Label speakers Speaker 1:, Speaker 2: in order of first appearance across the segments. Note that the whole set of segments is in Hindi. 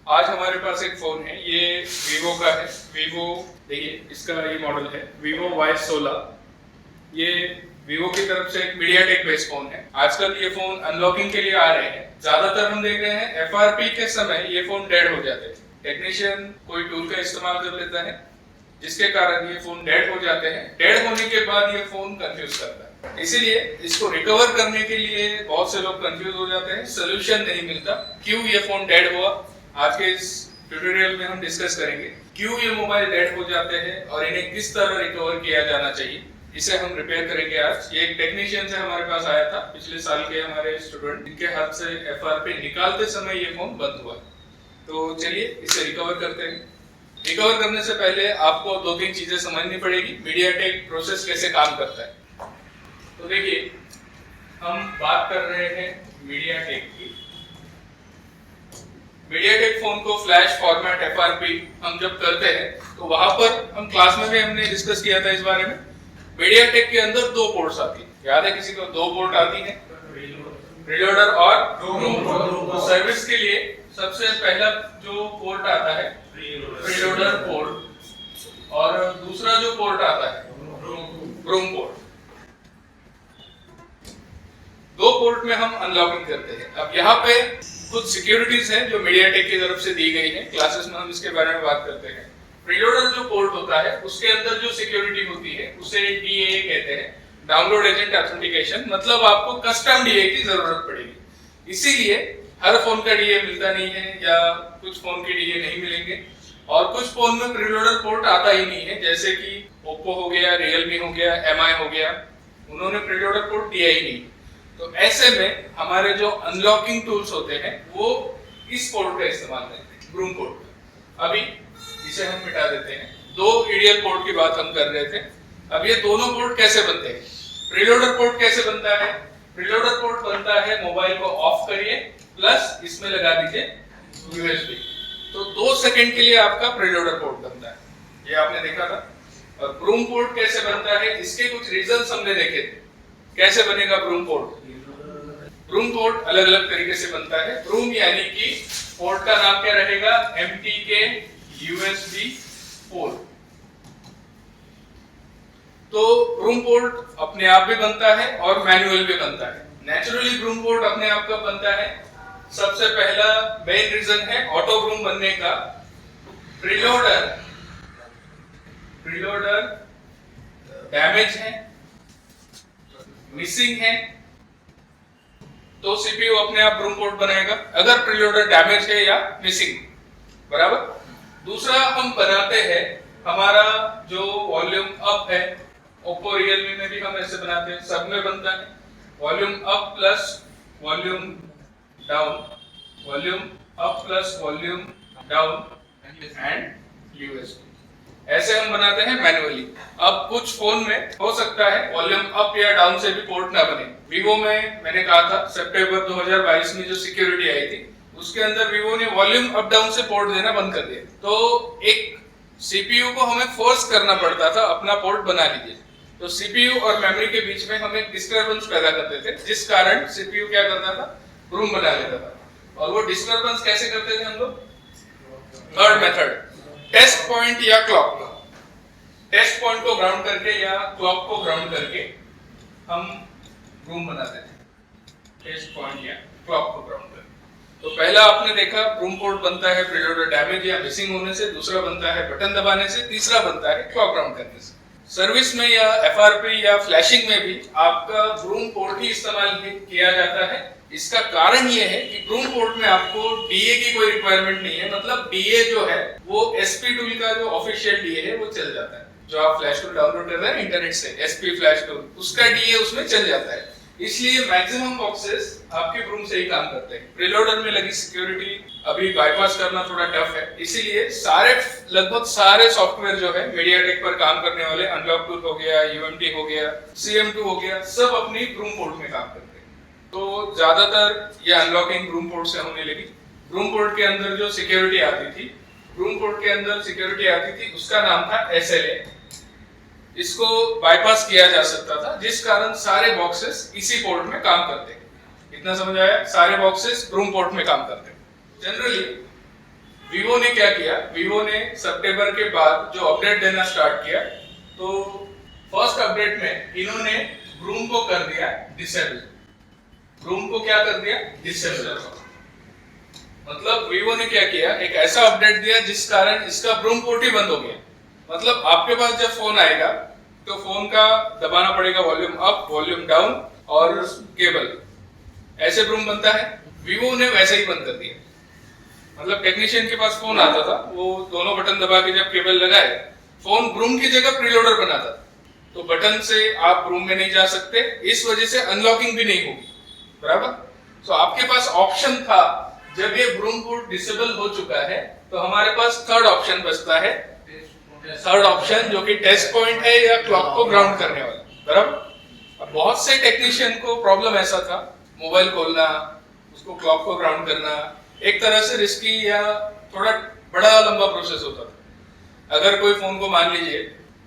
Speaker 1: आज हमारे पास एक फोन है, ये वीवो का है। वीवो, देखिए इसका ये मॉडल है वीवो Y16। ये वीवो की तरफ से एक मीडियाटेक बेस्ड फोन है। आजकल ये फोन अनलॉकिंग के लिए आ रहे हैं। ज्यादातर हम देख रहे हैं FRP के समय ये फोन डेड हो जाते हैं। टेक्नीशियन कोई टूल का इस्तेमाल कर लेता है जिसके कारण ये फोन डेड हो जाते हैं। डेड होने के बाद ये फोन कंफ्यूज करता है, इसीलिए इसको रिकवर करने के लिए बहुत से लोग कंफ्यूज हो जाते हैं, सोल्यूशन नहीं मिलता। क्यों ये फोन डेड हुआ, आज के इस ट्यूटोरियल में हम डिस्कस करेंगे। क्यों ये मोबाइल डेड हो जाते हैं और इन्हें किस तरह रिकवर किया जाना चाहिए, इसे हम रिपेयर करेंगे आज। ये एक टेक्नीशियन से हमारे पास आया था पिछले साल के हमारे स्टूडेंट, इनके हाथ से FRP निकालते समय ये फोन बंद हुआ। तो चलिए इसे रिकवर करते हैं। रिकवर करने से पहले आपको 2-3 चीजें समझनी पड़ेगी, मीडियाटेक प्रोसेस कैसे काम करता है। तो देखिए, हम बात कर रहे हैं मीडियाटेक की। मीडियाटेक फोन को फ्लैश फॉर्मेट FRP हम जब करते हैं तो वहां पर हम क्लास में भी हमने डिस्कस किया था इस बारे में। मीडियाटेक के अंदर 2 पोर्ट्स आती है, याद है किसी को? 2 पोर्ट आती है, प्रीलोडर और रोम। सर्विस के लिए सबसे पहला जो पोर्ट आता है प्रीलोडर पोर्ट, और दूसरा जो पोर्ट आता है रोम पोर्ट। 2 पोर्ट में हम अनलॉकिंग करते हैं। अब यहाँ पे कुछ सिक्योरिटीज हैं जो मीडियाटेक की तरफ से दी गई है, क्लासेस में हम इसके बारे में बात करते हैं। प्रीलोडर जो पोर्ट होता है उसके अंदर जो सिक्योरिटी होती है उसे DAA कहते हैं, डाउनलोड एजेंट ऑथेंटिकेशन। मतलब आपको कस्टम DAA की जरूरत पड़ेगी। इसीलिए हर फोन का DAA मिलता नहीं है, या कुछ फोन के DAA नहीं मिलेंगे, और कुछ फोन में प्रीलोडर पोर्ट आता ही नहीं है, जैसे कि ओप्पो हो गया, रियलमी हो गया, MI हो गया, उन्होंने प्रीलोडर पोर्ट दिया ही नहीं। तो ऐसे में हमारे जो अनलॉकिंग टूल्स होते हैं वो इस पोर्ट का इस्तेमाल करते हैं, ब्रूम पोर्ट। अभी इसे हम मिटा देते हैं। 2 EDL पोर्ट की बात हम कर रहे थे। अब ये दोनों पोर्ट कैसे बनते हैं? प्रीलोडर पोर्ट कैसे बनता है? प्रीलोडर पोर्ट बनता है, मोबाइल को ऑफ करिए प्लस इसमें लगा दीजिए USB, तो 2 सेकंड के लिए आपका प्रीलोडर पोर्ट बनता है, ये आपने देखा था। और ब्रूम पोर्ट कैसे बनता है, इसके कुछ रीजंस हमने देखे थे। कैसे बनेगा ब्रूम पोर्ट? ब्रूम पोर्ट अलग अलग तरीके से बनता है। ब्रूम यानी कि पोर्ट का नाम क्या रहेगा? MTK USB port. तो ब्रूम पोर्ट अपने आप भी बनता है और मैनुअल भी बनता है। नेचुरली ब्रूम पोर्ट अपने आप कब बनता है? सबसे पहला मेन रीजन है ऑटो ब्रूम बनने का, प्रीलोडर डैमेज है, मिसिंग है, तो CPU अपने आप ब्रूम पोर्ट बनाएगा अगर प्रीलोडर डैमेज है या मिसिंग, बराबर। दूसरा हम बनाते हैं हमारा जो वॉल्यूम अप है, ओप्पो रियलमी में भी हम ऐसे बनाते हैं, सब में बनता है volume up plus volume down, volume up plus volume down and USB। ऐसे हम बनाते हैं मैनुअली। अब कुछ फोन में हो सकता है वॉल्यूम अप या डाउन से भी पोर्ट ना बने। वीवो में मैंने कहा था सितंबर 2022 में जो सिक्योरिटी आई थी उसके अंदर वीवो ने वॉल्यूम अप डाउन से पोर्ट देना बंद कर दिया। तो एक CPU को हमें फोर्स करना पड़ता था अपना पोर्ट बना लीजिए। तो CPU और मेमोरी के बीच में हम एक डिस्टर्बेंस पैदा करते थे, जिस कारण CPU क्या करता था? ब्रूम बना लेता था। और वो डिस्टर्बेंस कैसे करते थे हम लोग? थर्ड मेथड, टेस्ट पॉइंट या क्लॉक। टेस्ट पॉइंट को ग्राउंड करके या क्लॉक को ग्राउंड करके हम ब्रूम बनाते थे, टेस्ट पॉइंट या क्लॉक को ग्राउंड करके। तो पहला आपने देखा ब्रूम पोर्ट बनता है प्रीलोडर डैमेज या मिसिंग होने से, दूसरा बनता है बटन दबाने से, तीसरा बनता है क्लॉक ग्राउंड करने से। सर्विस में या FRP या फ्लैशिंग में भी आपका ब्रूम पोर्ट ही इस्तेमाल किया जाता है। इसका कारण ये है कि ब्रूम पोर्ट में आपको DA की कोई रिक्वायरमेंट नहीं है। मतलब DA जो है वो SP टूल का जो ऑफिशियल DA है वो चल जाता है, जो आप फ्लैश टूल डाउनलोड कर रहे हैं इंटरनेट से, SP फ्लैश टूल, उसका DA उसमें चल जाता है। इसलिए मैक्सिमम बॉक्सेस आपके ब्रूम से ही काम करते हैं। प्रीलोडर में लगी सिक्योरिटी अभी बाईपास करना थोड़ा टफ है, इसीलिए लगभग सारे सॉफ्टवेयर जो है मीडियाटेक पर काम करने वाले, अनलॉक टूल हो गया, UMT हो गया, CM2 हो गया, सब अपनी ब्रूम पोर्ट में काम करते हैं। तो ज्यादातर ये अनलॉकिंग ब्रूम पोर्ट से होने लगी। ब्रूम पोर्ट के अंदर जो सिक्योरिटी आती थी, ब्रूम पोर्ट के अंदर सिक्योरिटी आती थी, उसका नाम था SLA। इसको बाईपास किया जा सकता था, जिस कारण सारे बॉक्सेस इसी पोर्ट में काम करते हैं। इतना समझ आया? सारे बॉक्सेस ब्रूम पोर्ट में काम करते हैं। जनरली वीवो ने क्या किया, वीवो ने सितंबर के बाद जो अपडेट देना स्टार्ट किया, तो फर्स्ट अपडेट में इन्होंने ब्रूम को कर दिया डिसेबल। ब्रूम को क्या कर दिया, डिसेबल। मतलब वीवो ने क्या किया, एक ऐसा अपडेट दिया जिस कारण इसका ब्रूम पोर्ट ही बंद हो गया। मतलब आपके पास जब फोन आएगा तो फोन का दबाना पड़ेगा वॉल्यूम अप, वॉल्यूम डाउन और केबल, ऐसे ब्रूम बनता है। वीवो ने वैसे ही बंद कर दिया। मतलब टेक्नीशियन के पास फोन आता था, वो दोनों बटन दबा के जब केबल लगाए, फोन ब्रूम की जगह प्रीलोडर बनाता था। तो बटन से आप ब्रूम में नहीं जा सकते, इस वजह से अनलॉकिंग भी नहीं होगी, बराबर। तो आपके पास ऑप्शन था, जब ये ब्रूम पोर्ट डिसेबल हो चुका है तो हमारे पास थर्ड ऑप्शन बचता है। थर्ड ऑप्शन जो कि टेस्ट पॉइंट है या क्लॉक को ग्राउंड करने वाला, बराबर। अब बहुत से टेक्नीशियन को प्रॉब्लम ऐसा था, मोबाइल खोलना, उसको क्लॉक को ग्राउंड करना एक तरह से रिस्की या थोड़ा बड़ा लंबा प्रोसेस होता था। अगर कोई फोन को मान लीजिए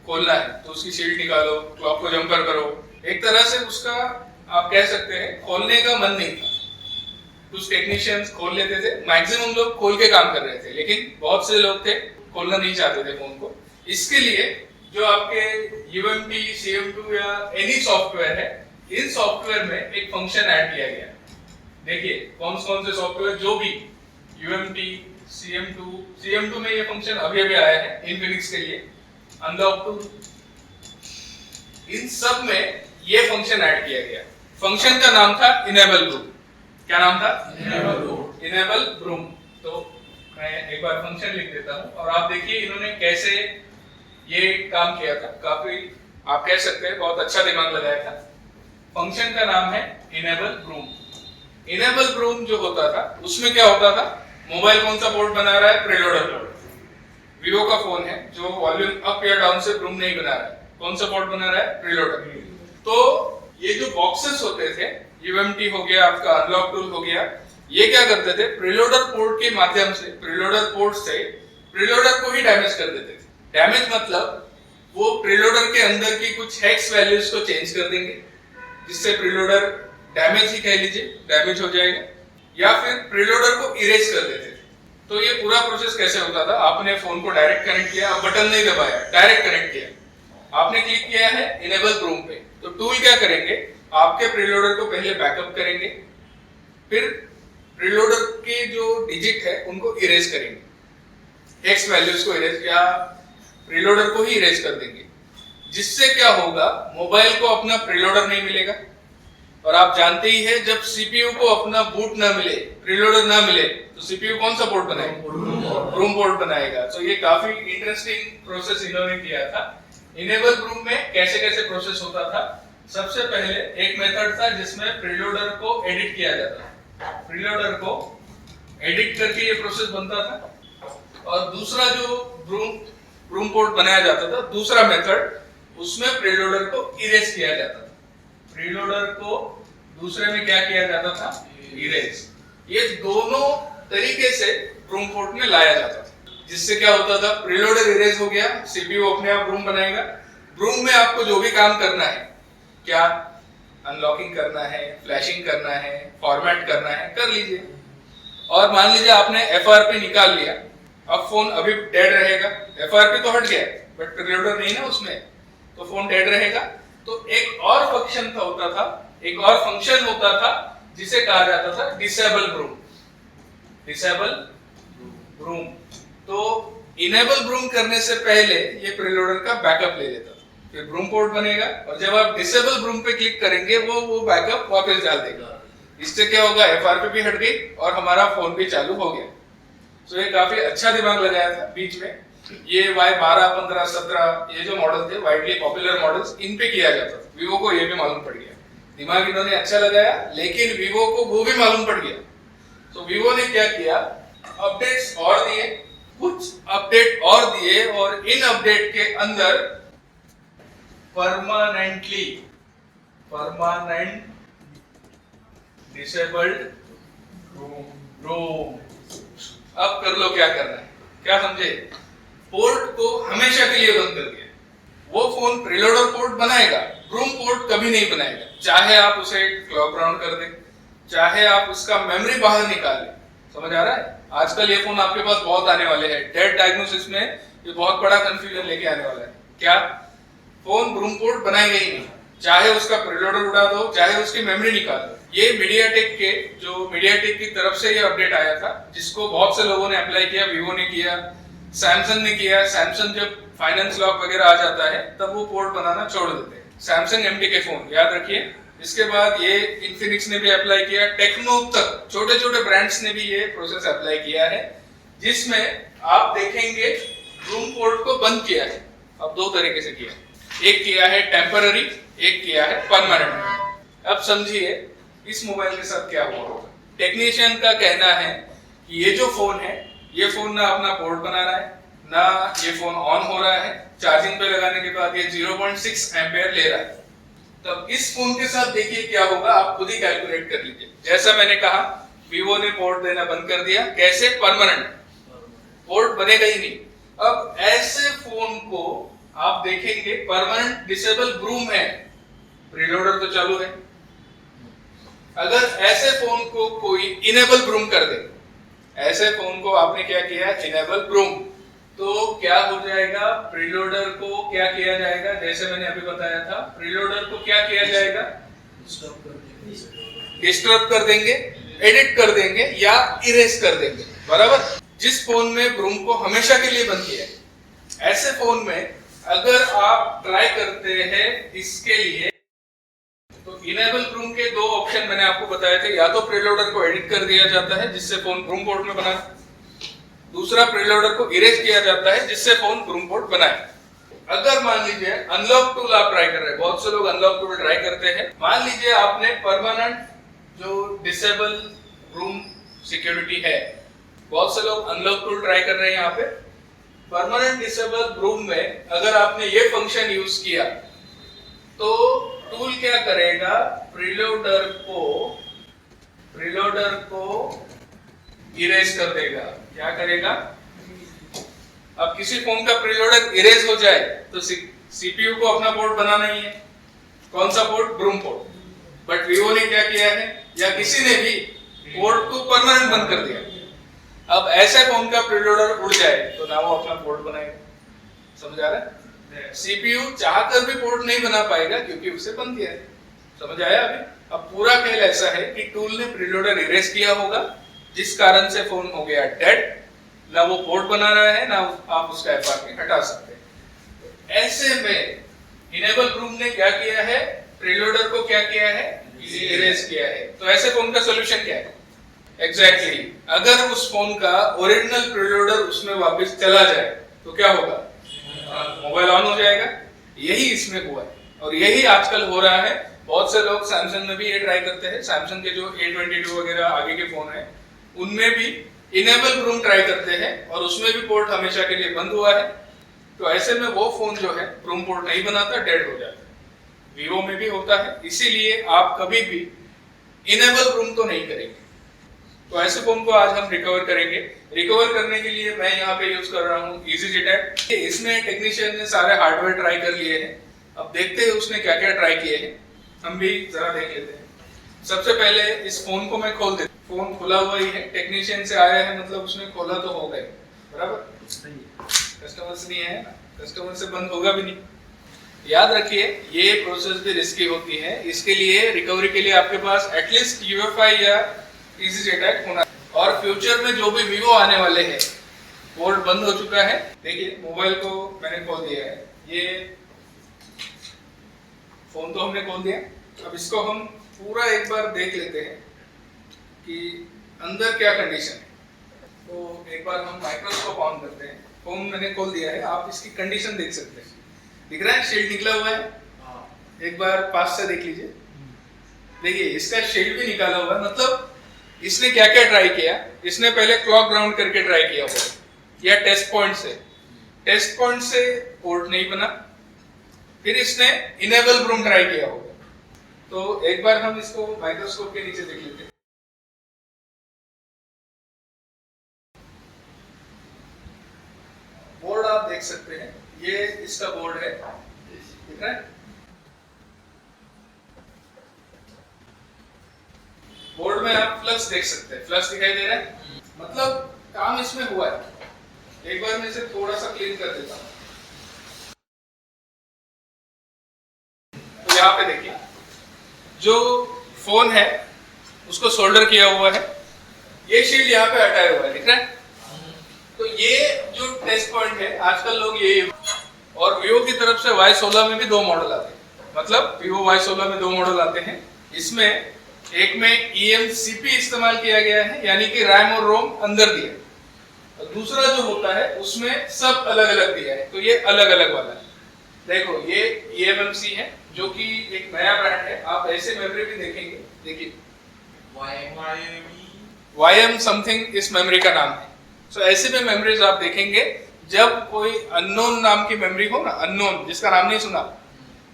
Speaker 1: खोलना है तो उसकी शील्ड निकालो, क्लॉक को जंपर करो, एक तरह से उसका आप कह सकते हैं खोलने का मन नहीं था। कुछ टेक्नीशियंस खोल लेते थे, मैक्सिमम लोग खोल के काम कर रहे थे, लेकिन बहुत से लोग थे खोलना नहीं चाहते थे फोन को। इसके लिए जो आपके UMT, CM2 या एनी सॉफ्टवेयर है, इन सॉफ्टवेयर में एक फंक्शन ऐड किया गया। देखिए कौन से सॉफ्टवेयर, जो भी UMT, CM2 में ये फंक्शन अभी अभी आया है इनफिनिक्स के लिए, अनलॉक टू, इन सब में ये फंक्शन ऐड किया गया। फंक्शन का नाम था इनेबल ब्रूम। क्या नाम था? Enable broom. तो मैं एक बार फंक्शन लिख देता हूं और आप देखिए इन्होंने कैसे ये काम किया था। काफी आप कह सकते हैं बहुत अच्छा दिमाग लगाया था। फंक्शन का नाम है इनेबल ब्रूम। इनेबल ब्रूम जो होता था उसमें क्या होता था, मोबाइल कौन सा पोर्ट बना रहा है, प्रीलोडर पोर्ट। वीवो का फोन है जो वॉल्यूम अप या डाउन से ब्रूम नहीं बना रहा है, कौन सा पोर्ट बना रहा है, प्रीलोडर। तो ये जो बॉक्सेस होते थे, UMT हो गया आपका, अनलॉक टूल हो गया, ये क्या करते थे, प्रीलोडर पोर्ट के माध्यम से, प्रीलोडर पोर्ट से प्रीलोडर को ही डैमेज कर देते थे। डैमेज मतलब वो प्रीलोडर के अंदर की कुछ हेक्स वैल्यूज को चेंज कर देंगे, जिससे प्रीलोडर डैमेज ही कह लीजिए, डैमेज हो जाएगा, या फिर प्रीलोडर को इरेज कर देते थे। तो ये पूरा प्रोसेस कैसे होता था, आपने फोन को डायरेक्ट कनेक्ट किया, बटन नहीं दबाया, डायरेक्ट कनेक्ट किया, आपने क्लिक किया है इनेबल ब्रूम पे, तो टूल क्या करेंगे, आपके प्रीलोडर को पहले बैकअप करेंगे, फिर प्रीलोडर के जो डिजिट है उनको इरेज करेंगे, एक्स वैल्यूज को इरेज या प्रीलोडर को ही इरेज कर देंगे। जिससे क्या होगा, मोबाइल को अपना प्रीलोडर नहीं मिलेगा। और आप जानते ही हैं जब CPU को अपना बूट ना मिले, प्रीलोडर ना मिले, तो CPU कौन सा पोर्ट बनाएगा, ब्रूम पोर्ट बनाएगा। तो ये काफी इंटरेस्टिंग प्रोसेस इन्होंने किया था। इनेबल ब्रूम में कैसे कैसे प्रोसेस होता था, सबसे पहले एक मेथड था जिसमें प्रीलोडर को एडिट किया जाता था। प्रीलोडर को एडिट करके ये प्रोसेस बनता था। और दूसरा जो ब्रूम पोर्ट बनाया जाता था, दूसरा मेथड, उसमें प्रीलोडर को इरेज किया जाता था। प्रीलोडर को दूसरे में क्या किया जाता था, इरेज। ये दोनों तरीके से ब्रूम पोर्ट में लाया जाता था। जिससे क्या होता था, प्रीलोडर इरेज हो गया, CPU अपने आप ब्रूम बनाएगा। ब्रूम में आपको जो भी काम करना है, क्या अनलॉकिंग करना है, फ्लैशिंग करना है, फॉर्मेट करना है, कर लीजिए। और मान लीजिए आपने FRP निकाल लिया, अब फोन अभी डेड रहेगा। FRP तो हट गया बट प्रीलोडर नहीं ना उसमें, तो फोन डेड रहेगा। तो एक और फंक्शन होता था, एक और फंक्शन होता था जिसे कहा जाता था डिसेबल ब्रूम। Disable broom. तो इनेबल ब्रूम करने से पहले ये प्रीलोडर का बैकअप ले लेता था, फिर ब्रूम पोर्ट बनेगा और जब आप डिसेबल ब्रूम पे क्लिक करेंगे वो बैकअप वापस डाल देगा। इससे क्या होगा, FRP भी हट गई और हमारा फोन भी चालू हो गया। तो ये काफी अच्छा दिमाग लगाया था बीच में। ये Y12, 15, 17 ये जो मॉडल थे, वाइडली पॉपुलर मॉडल्स, इन पे किया जाता था। वीवो को ये भी मालूम पड़ गया, दिमाग इन्होंने अच्छा लगाया, लेकिन वीवो को वो भी मालूम पड़ गया। तो वीवो ने क्या किया, अपडेट्स और दिए, कुछ अपडेट और दिए, और इन अपडेट के अंदर परमानेंट डिसेबल्ड ब्रूम। अब कर लो क्या करना है, क्या समझे, पोर्ट को हमेशा के लिए बंद कर दिया। वो फोन प्रीलोडर पोर्ट बनाएगा, ब्रूम पोर्ट कभी नहीं बनाएगा। चाहे आप उसे क्लॉक ग्राउंड कर दें, चाहे आप उसका मेमोरी बाहर निकाल लें, समझ आ रहा है? आजकल ये फोन आपके पास बहुत आने वाले हैं। डेड डायग्नोसिस में ये बहुत बड़ा कंफ्यूजन लेके आने वाला है। क्या? फोन ब्रूम पोर्ट बनाएगा ही नहीं, चाहे उसका प्रीलोडर उड़ा दो, चाहे उसकी मेमोरी निकाल दो। ये मीडियाटेक की तरफ से ये अपडेट आया था, जिसको बहुत से लोगों ने अप्लाई किया। वीवो ने किया, सैमसंग ने किया। सैमसंग जब फाइनेंस लॉक वगैरह आ जाता है तब वो पोर्ट बनाना छोड़ देते हैं। सैमसंग एमटी के फोन याद रखिए। इसके बाद ये इन्फिनिक्स ने भी अप्लाई किया, टेक्नो तक छोटे छोटे ब्रांड्स ने भी ये प्रोसेस अप्लाई किया है, जिसमें आप देखेंगे ब्रूम पोर्ट को बंद किया है। अब दो तरीके से किया, एक किया है टेम्पररी, एक किया है परमानेंट। अब समझिए इस मोबाइल के साथ क्या हुआ होगा। टेक्नीशियन का कहना है कि ये जो फोन है, ये फोन ना अपना पोर्ट बना रहा है, ना ये फोन ऑन हो रहा है। चार्जिंग पे लगाने के बाद ये 0.6 एम्पेयर ले रहा है। तब इस फोन के साथ देखिए क्या होगा, आप खुद ही कैलकुलेट कर लीजिए। जैसा मैंने कहा, वीवो ने पोर्ट देना बंद कर दिया। कैसे? परमानेंट पोर्ट बनेगा ही नहीं। अब ऐसे फोन को आप देखेंगे परमानेंट डिसेबल ब्रूम है, प्रीलोडर तो चालू है। अगर ऐसे फोन को कोई इनेबल ब्रूम कर दे, ऐसे फोन को आपने क्या किया, इनेबल ब्रूम, तो क्या हो जाएगा? प्रीलोडर को क्या किया जाएगा? जैसे मैंने अभी बताया था, प्रीलोडर को क्या किया जाएगा? डिस्टर्ब कर देंगे, एडिट कर देंगे या इरेज कर देंगे। बराबर? जिस फोन में ब्रूम को हमेशा के लिए बंद किया है, ऐसे फोन में अगर आप ट्राई करते हैं इसके लिए, तो इनेबल ब्रूम के दो ऑप्शन मैंने आपको बताए थे। या तो प्रीलोडर को एडिट कर दिया जाता है जिससे फोन ब्रूम पोर्ट में बना, दूसरा प्रीलोडर को इरेज किया जाता है जिससे फोन ब्रूम पोर्ट बनाए। अगर मान लीजिए अनलॉक टूल आप ट्राई कर रहे हैं, बहुत से लोग अनलॉक टूल ट्राई करते हैं। मान लीजिए आपने परमानेंट जो डिसेबल ब्रूम सिक्योरिटी है, बहुत से लोग अनलॉक टूल ट्राई कर रहे हैं। यहाँ पे परमानेंट डिसेबल ब्रूम में अगर आपने ये फंक्शन यूज किया तो टूल क्या करेगा? प्रीलोडर को इरेज कर देगा। क्या करेगा? अब किसी फोन का प्रीलोडर इरेज हो जाए तो सीपीयू को अपना पोर्ट बनाना ही है। कौन सा port? Broom port. But Vivo ने क्या किया है, या किसी ने भी पोर्ट को परमानेंट बंद कर दिया। अब ऐसे फोन का प्रीलोडर उड़ जाए तो ना वो अपना पोर्ट बनाएगा। समझ आ रहा है? सीपीयू चाहकर भी पोर्ट नहीं बना पाएगा क्योंकि उसे बंद किया है। समझ आया अभी? अब पूरा खेल ऐसा है कि टूल ने प्रीलोडर इरेज किया होगा, जिस कारण से फोन हो गया डेड। ना वो पोर्ट बना रहा है, ना आप उसका एफआरपी हटा सकते हैं। ऐसे में इनेबल ब्रूम ने क्या किया है? प्रीलोडर को क्या किया है? इरेज किया है। तो ऐसे फोन का सॉल्यूशन क्या है? एग्जैक्टली अगर उस फोन का ओरिजिनल प्रीलोडर उसमें वापस चला जाए तो क्या होगा? मोबाइल ऑन हो जाएगा। यही इसमें हुआ है और यही आजकल हो रहा है। बहुत से लोग सैमसंग में भी ये ट्राई करते हैं। सैमसंग के जो A22 वगैरह आगे के फोन है, उनमें भी इनेबल ब्रूम ट्राई करते हैं और उसमें भी पोर्ट हमेशा के लिए बंद हुआ है। तो ऐसे में वो फोन जो है ब्रूम पोर्ट नहीं बनाता, डेड हो जाता है। वीवो में भी होता है। इसीलिए आप कभी भी इनेबल ब्रूम तो नहीं करेंगे। तो ऐसे फोन को आज हम रिकवर करेंगे। रिकवर करने के लिए मैं यहाँ पे यूज कर रहा हूँ EasyJet। इसमें टेक्नीशियन ने सारे हार्डवेयर ट्राई कर लिए हैं। अब देखते हैं उसने क्या क्या ट्राई किए हैं, हम भी जरा देख लेते हैं। सबसे पहले इस फोन को मैं खोल देता हूं। फोन खुला हुआ ही है, टेक्नीशियन से आया है मतलब उसने खोला तो होगा ही। बराबर? कस्टमर से नहीं है, कस्टमर से बंद होगा भी नहीं। याद रखिए ये प्रोसेस भी रिस्की होती है। इसके लिए रिकवरी के लिए आपके पास एटलीस्ट UEFI या EasyJet होना। और फ्यूचर में जो भी वीवो आने वाले हैं, पोर्ट बंद हो चुका है। देखिए मोबाइल को मैंने खोल दिया है, ये फोन तो हमने खोल दिया। अब इसको हम पूरा एक बार देख लेते हैं कि अंदर क्या कंडीशन है। तो एक बार हम माइक्रोस्कोप ऑन करते हैं। फोन मैंने खोल दिया है, आप इसकी कंडीशन देख सकते हैं। दिख रहा है शील्ड निकला हुआ है। एक बार पास से देख लीजिए। देखिए इसका शील्ड भी निकाला हुआ है। मतलब इसने क्या क्या ट्राई किया? इसने पहले क्लॉक ग्राउंड करके ट्राई किया हुआ या टेस्ट पॉइंट से पोर्ट नहीं बना। फिर इसने इनेबल ब्रूम ट्राई किया होगा। तो एक बार हम इसको माइक्रोस्कोप के नीचे देख लेते हैं। बोर्ड आप देख सकते हैं, ये इसका बोर्ड है। दिख रहा है? बोर्ड में आप फ्लक्स देख सकते हैं। फ्लक्स दिखाई दे रहा है? मतलब काम इसमें हुआ है। एक बार मैं इसे थोड़ा सा क्लीन कर देता हूँ। तो यहाँ पे देखिए जो फोन है उसको सोल्डर किया हुआ है, ये शील्ड यहाँ पे हटाया हुआ है, दिख रहा है। तो ये जो टेस्ट पॉइंट है आजकल लोग ये, और वीवो की तरफ से Y16 में भी 2 मॉडल आते हैं, मतलब वीवो Y16 में 2 मॉडल आते हैं। इसमें एक में eMCP इस्तेमाल किया गया है, यानी कि रैम और रोम अंदर दिया, और दूसरा जो होता है उसमें सब अलग अलग दिया है। तो ये अलग अलग वाला है। देखो ये eMMC है जो कि एक नया ब्रांड है। आप ऐसे मेमोरी भी देखेंगे, देखिए YM समथिंग इस मेमोरी का नाम है। सो ऐसे में मेमोरीज आप देखेंगे जब कोई अननोन नाम की मेमोरी हो ना, अननोन जिसका नाम नहीं सुना,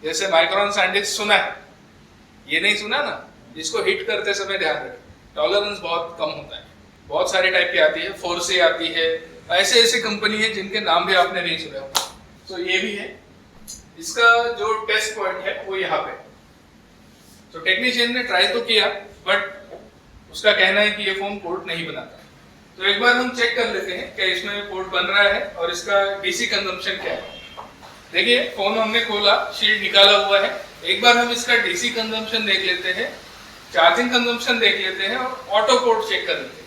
Speaker 1: जैसे माइक्रोन सैंडिस्क सुना है, ये नहीं सुना ना, इसको हिट करते समय ध्यान रखें, टॉलरेंस बहुत कम होता है। बहुत सारी टाइप की आती है, फोर्से आती है, ऐसे ऐसे कंपनी है जिनके नाम भी आपने नहीं सुने हो। तो ये भी है। इसका जो टेस्ट पॉइंट है वो यहाँ पे। तो टेक्नीशियन ने ट्राई तो किया, बट उसका कहना है कि ये फोन पोर्ट नहीं बनाता। तो एक बार हम चेक कर लेते हैं कि इसमें पोर्ट बन रहा है और इसका डीसी कंजम्पशन क्या है। देखिए फोन हमने खोला, शील्ड निकाला हुआ है। एक बार हम इसका डीसी कंजम्पशन देख लेते हैं, चार्जिंग कंजम्पशन देख लेते हैं और ऑटो पोर्ट चेक कर लेते हैं।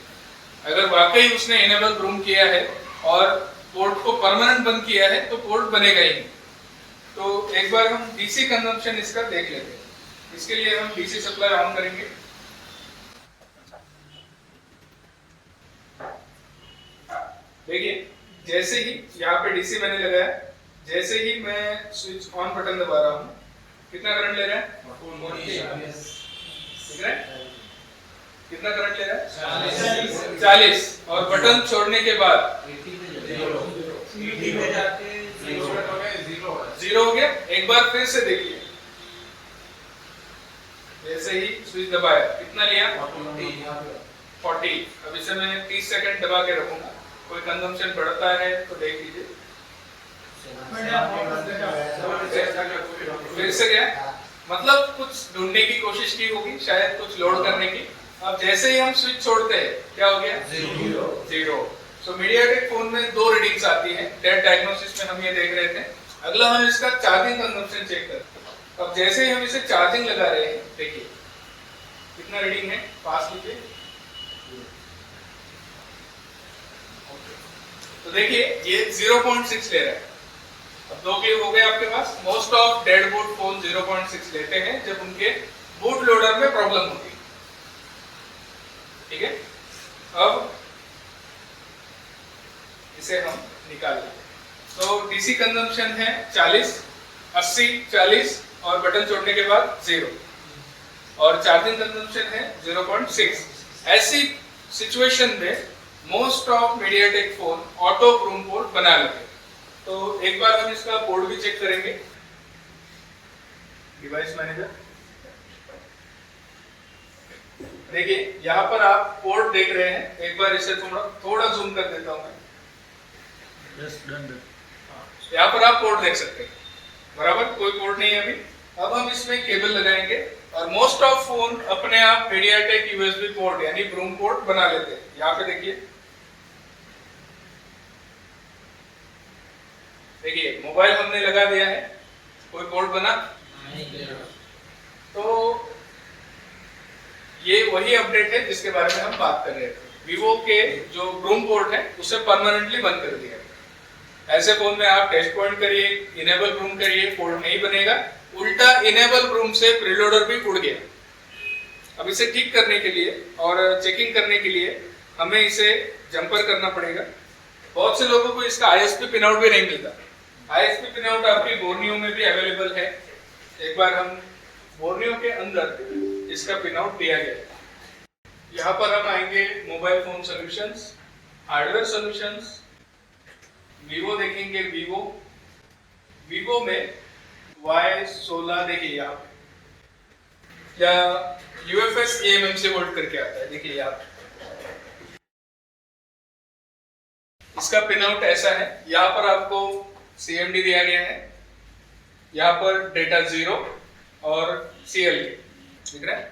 Speaker 1: अगर वाकई उसने इनेबल रूम किया है और पोर्ट को परमानेंट बंद किया है तो पोर्ट बनेगा ही नहीं। तो एक बार हम डीसी कंजम्पशन इसका देख लेते हैं। इसके लिए हम डीसी सप्लाई ऑन करेंगे। देखिए जैसे ही यहाँ पे डीसी मैंने लगाया, जैसे ही मैं स्विच ऑन बटन दबा रहा हूँ, कितना करंट ले रहा है? ठीक है, कितना करंट ले रहा है? 40। और बटन छोड़ने के बाद 0 हो गया। एक बार फिर से देखिए, जैसे ही स्विच दबाया कितना लिया? 40। अब इसे मैं 30 सेकंड दबा के रखूंगा। कोई कंजम्पशन बढ़ता है तो देख लीजिए। फिर से गया, मतलब कुछ ढूंढने की कोशिश की होगी, शायद कुछ लोड करने की। अब जैसे ही हम स्विच छोड़ते हैं क्या हो गया? 0। सो मीडियाटेक फोन में 2 रीडिंग्स आती हैं। डेट डायग्नोसिस में हम ये देख रहे थे। अगला हम इसका चार्जिंग कंजम्पशन चेक करते हैं। अब जैसे ही हम इसे चार्जिंग लगा रहे हैं, देखिए कितना रीडिंग है, पास कीजिए। तो देखिए ये 0.6 ले रहा है। अब 2 क्लिक हो गए आपके पास। Most of dead boot phone 0.6 लेते हैं जब उनके बूट लोडर में प्रॉब्लम होती है। ठीक है, अब इसे हम निकाल लेते हैं। तो डीसी कंजम्पशन है 40, 80, 40 और बटन छोड़ने के बाद 0, और चार्जिंग कंजम्पशन है 0.6। ऐसी सिचुएशन में most of MediaTek phone auto room port बना लेते हैं। तो एक बार हम इसका पोर्ट भी चेक करेंगे। डिवाइस मैनेजर, देखिए यहाँ पर आप पोर्ट देख रहे हैं। एक बार इसे थोड़ा जूम कर देता हूँ मैं। यहाँ पर आप पोर्ट देख सकते हैं, बराबर कोई पोर्ट नहीं है अभी। अब हम इसमें केबल लगाएंगे और मोस्ट ऑफ फोन अपने आप मीडियाटेक यूएसबी पोर्ट यानी ब्रूम पोर्ट बना लेते हैं। यहाँ पे देखिए, देखिए मोबाइल हमने लगा दिया है, कोई पोर्ट बना नहीं। तो ये वही अपडेट है जिसके बारे में हम बात कर रहे थे। वीवो के जो ब्रूम पोर्ट है उसे परमानेंटली बंद कर दिया। ऐसे फोन में आप टेस्ट पॉइंट करिए, इनेबल ब्रूम करिए, पोर्ट नहीं बनेगा। उल्टा इनेबल ब्रूम से प्रीलोडर भी उड़ गया। अब इसे ठीक करने के लिए और चेकिंग करने के लिए हमें इसे जंपर करना पड़ेगा। बहुत से लोगों को इसका ISP पिन आउट भी नहीं मिलता। ISP पिन आउट आपकी बोर्नियो में भी अवेलेबल है। एक बार हम बोर्नियो के अंदर इसका पिन आउट दिया गया। यहाँ पर हम आएंगे mobile phone solutions, hardware solutions, Vivo देखेंगे। वीवो में Y16 देखिए यहाँ पे, या UFS eMMC वोल्ट करके आता है। देखिए यहाँ पे इसका पिन आउट ऐसा है। यहाँ पर आपको CMD दिया गया है, यहाँ पर डेटा 0 और CLD दिख रहा है।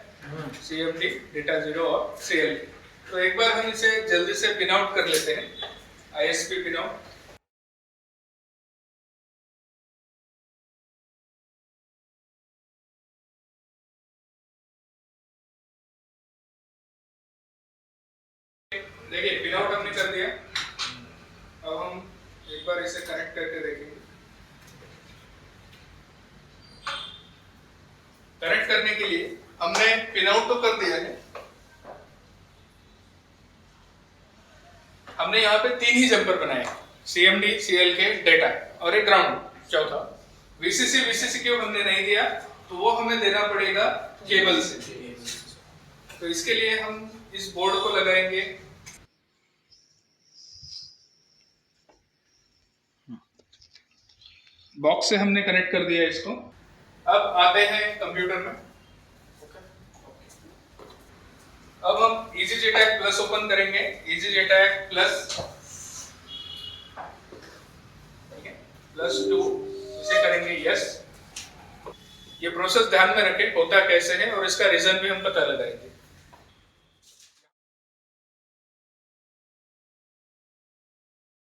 Speaker 1: CMD, डेटा 0 और CLD। तो एक बार हम इसे जल्दी से पिन आउट कर लेते हैं, ISP पिन आउट। देखिए पिन आउट हमने कर दिया। अब हम एक बार इसे कनेक्ट करके देखेंगे। कनेक्ट करने के लिए हमने पिन आउट तो कर दिया है, हमने यहाँ पे 3 ही जंपर बनाए, CMD, CLK, डेटा और एक ग्राउंड चौथा। VCC क्यों हमने नहीं दिया, तो वो हमें देना पड़ेगा केबल से। तो इसके लिए हम इस बोर्ड को लगाएंगे। बॉक्स से हमने कनेक्ट कर दिया इसको। अब आते हैं कंप्यूटर में। अब हम EasyJetAC प्लस ओपन करेंगे, EasyJetAC प्लस, ठीक है, +2 इसे करेंगे यस। ये प्रोसेस ध्यान में रखें होता कैसे है और इसका रीजन भी हम पता लगाएंगे।